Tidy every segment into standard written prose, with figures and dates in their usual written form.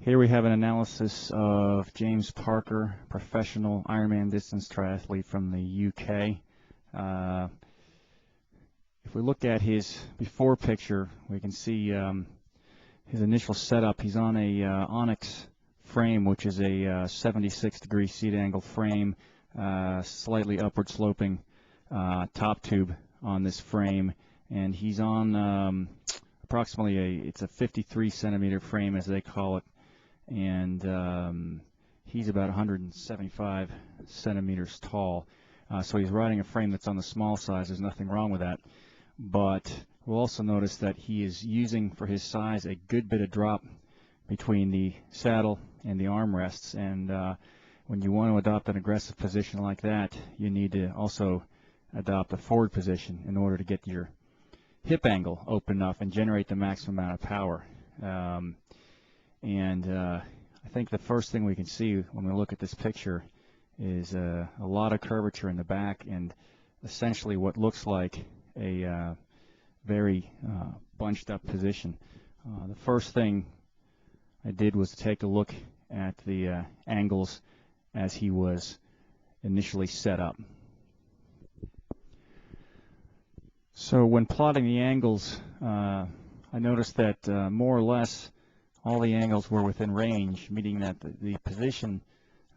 Here we have an analysis of James Parker, professional Ironman distance triathlete from the UK. If we look at his before picture, we can see his initial setup. He's on a Onyx frame, which is a 76-degree seat angle frame, slightly upward sloping top tube on this frame, and he's on approximately it's a 53 centimeter frame, as they call it, and he's about 175 centimeters tall. So he's riding a frame that's on the small size. There's nothing wrong with that. But we'll also notice that he is using, for his size, a good bit of drop between the saddle and the armrests. And when you want to adopt an aggressive position like that, you need to also adopt a forward position in order to get your hip angle open enough and generate the maximum amount of power. I think the first thing we can see when we look at this picture is a lot of curvature in the back and essentially what looks like a very bunched up position. The first thing I did was to take a look at the angles as he was initially set up. So when plotting the angles, I noticed that more or less all the angles were within range, meaning that the position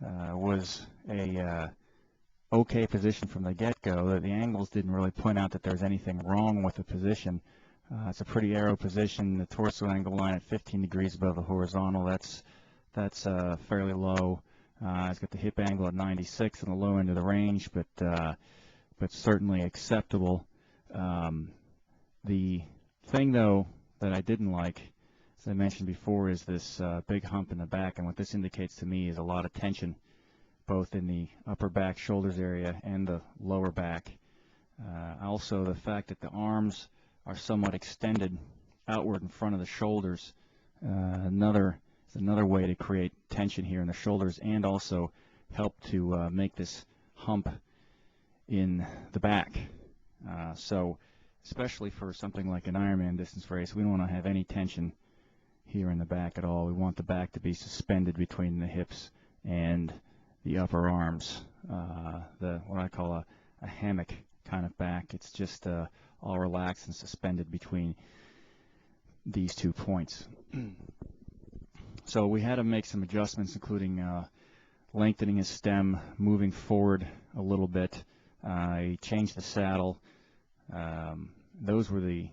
was a okay position from the get-go. That the angles didn't really point out that there's anything wrong with the position. It's a pretty arrow position. The torso angle line at 15 degrees above the horizontal. That's fairly low. It's got the hip angle at 96 on the low end of the range, but certainly acceptable. The thing though that I didn't like, as I mentioned before, is this big hump in the back, and what this indicates to me is a lot of tension both in the upper back shoulders area and the lower back. Also the fact that the arms are somewhat extended outward in front of the shoulders, another way to create tension here in the shoulders and also help to make this hump in the back. So especially for something like an Ironman distance race, we don't want to have any tension here in the back at all. We want the back to be suspended between the hips and the upper arms, what I call a hammock kind of back. It's just all relaxed and suspended between these 2 points. So we had to make some adjustments, including lengthening his stem, moving forward a little bit. I changed the saddle. Those were the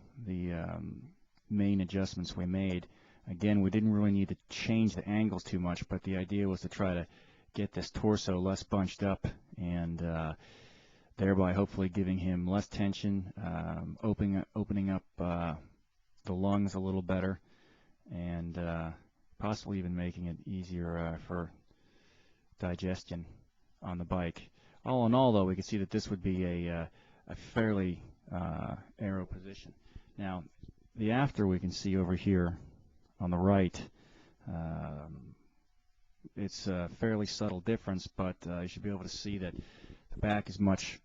main adjustments we made. Again, we didn't really need to change the angles too much, but the idea was to try to get this torso less bunched up and thereby hopefully giving him less tension, opening up the lungs a little better, and possibly even making it easier for digestion on the bike. All in all, though, we can see that this would be a fairly aero position. Now, the after we can see over here on the right, it's a fairly subtle difference, but you should be able to see that the back is much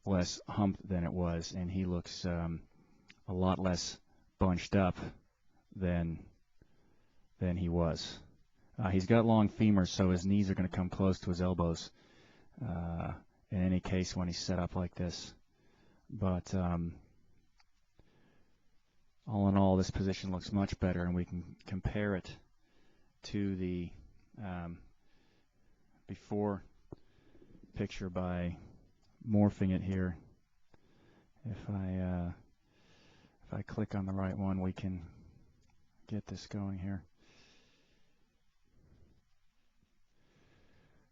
less humped than it was, and he looks a lot less bunched up than he was. He's got long femurs, so his knees are going to come close to his elbows in any case when he's set up like this. But all in all, this position looks much better, and we can compare it to the before picture by morphing it here. If I click on the right one, we can get this going here.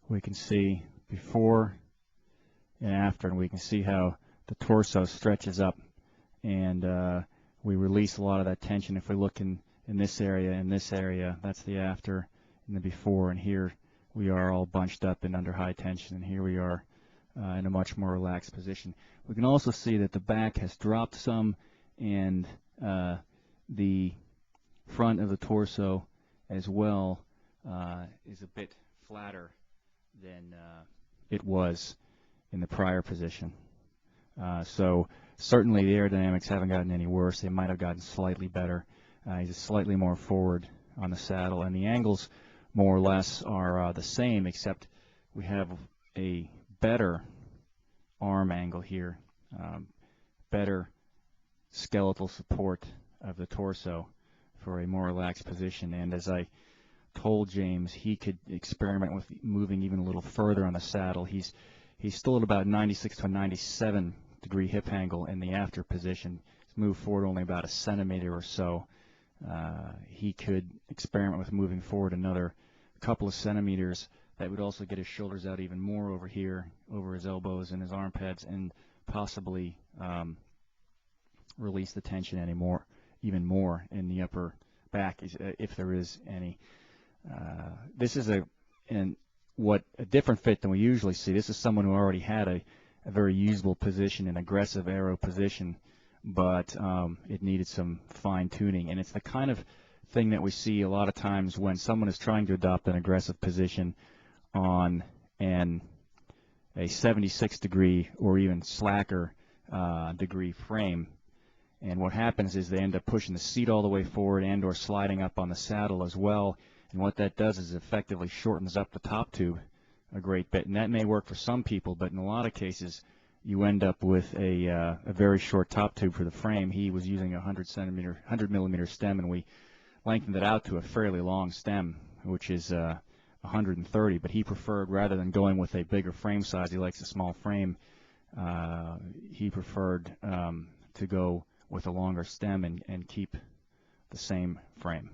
We can see before and after, and we can see how the torso stretches up, and we release a lot of that tension. If we look in this area, that's the after and the before, and here we are all bunched up and under high tension, and here we are in a much more relaxed position. We can also see that the back has dropped some, and the front of the torso as well is a bit flatter than it was in the prior position. So certainly the aerodynamics haven't gotten any worse. They might have gotten slightly better. He's slightly more forward on the saddle, and the angles more or less are the same, except we have a better arm angle here, better skeletal support of the torso for a more relaxed position. And as I told James, he could experiment with moving even a little further on the saddle. He's still at about 96 to a 97 degree hip angle in the after position. He's moved forward only about a centimeter or so. He could experiment with moving forward another couple of centimeters. That would also get his shoulders out even more over here, over his elbows and his armpits, and possibly release the tension even more in the upper back, if there is any. This is a different fit than we usually see. This is someone who already had a very usable position, an aggressive arrow position, but it needed some fine tuning. And it's the kind of thing that we see a lot of times when someone is trying to adopt an aggressive position on a 76 degree or even slacker degree frame. And what happens is they end up pushing the seat all the way forward and or sliding up on the saddle as well. And what that does is effectively shortens up the top tube a great bit. And that may work for some people, but in a lot of cases you end up with a very short top tube for the frame. He was using a 100 millimeter stem, and we lengthened it out to a fairly long stem, which is 130. But he preferred, rather than going with a bigger frame size, he likes a small frame, he preferred to go with a longer stem and keep the same frame.